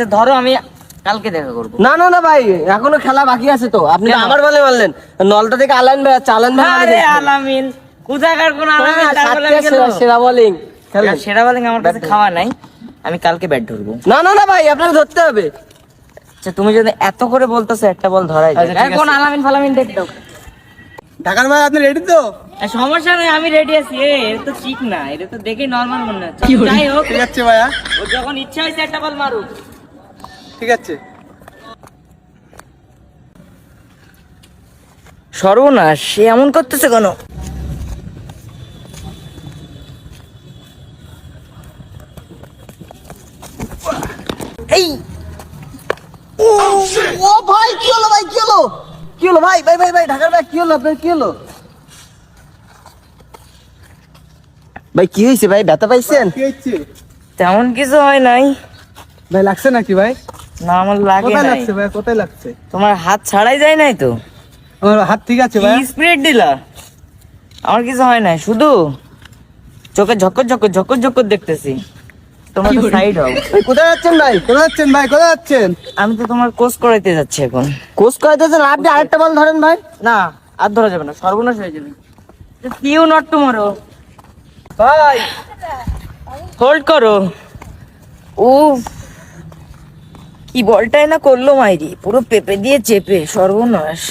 আচ্ছা ধরো আমি কালকে দেখা করবো। না না না ভাই, এখনো খেলা বাকি আছে তো। আপনি তো আমার বলে মারলেন, নলটা থেকে আলাইন ভাই চালান ভাই। আরে আলামিন কোথাকার কোন আলামিন? তারপরে আমি খেলবো। সেরা বোলিং খেলেন। সেরা বলিং আমার কাছে খাওয়া নাই, আমি কালকে ব্যাট ধরবো। না না না ভাই, আপনাকে ধরতে হবে। আচ্ছা তুমি যদি এত করে বলতেছো একটা বল ধরাই আচ্ছা, ঠিক কোন আছে। আলামিন ফালামিন দেখতে দাও। ঢাকার ভাই আপনি রেডি তো? সমস্যা নেই, আমি রেডি আছি। এটা তো ঠিক না, এটা তো দেখে নরমাল মনে হচ্ছে। যাই হোক, ঠিক আছে ভাইয়া, ও যখন ইচ্ছা হয়েছে একটা বল মারুক। ঠিক আছে। সর্বনাশ, সে এমন করতেছে কেন? এই ও ভাই কি হলো ভাই, কি হলো, কি হলো ভাই? ভাই ভাই ভাই ঢাকার ভাই কি হলো আপনার, কি হলো ভাই? কি হয়েছে ভাই, ব্যথা পাইছেন? কি হচ্ছে তেমন কিছু হয় নাই। ভাই? লাগছে নাকি ভাই? না আমার লাগে কোথায় নাই। লাগছে ভাই, কোথায় লাগছে? তোমার হাত ছাড়াই যায় নাই তো? আমার হাত ঠিক আছে ভাই। কি স্পিড দিলা? আমার কিছু হয় নাই, শুধু চোখে ঝকর ঝকর ঝকর ঝকর দেখতেছি। তোমার সাইড হও। ভাই কোথায় যাচ্ছেন ভাই? কোথায় যাচ্ছেন ভাই, কোথায় যাচ্ছেন? আমি তো তোমার কোচ করাইতে যাচ্ছি এখন। কোচ করাইতেছেন আপনি? আরেকটা বল ধরেন ভাই। না আর ধরা যাবে না, সর্বনাশ হয়ে যাবে। You not tomorrow. ভাই হোল্ড করো। ও কি বলটাই না করলো মাইরি, পুরো পেপে দিয়ে চেপে, সর্বনাশ।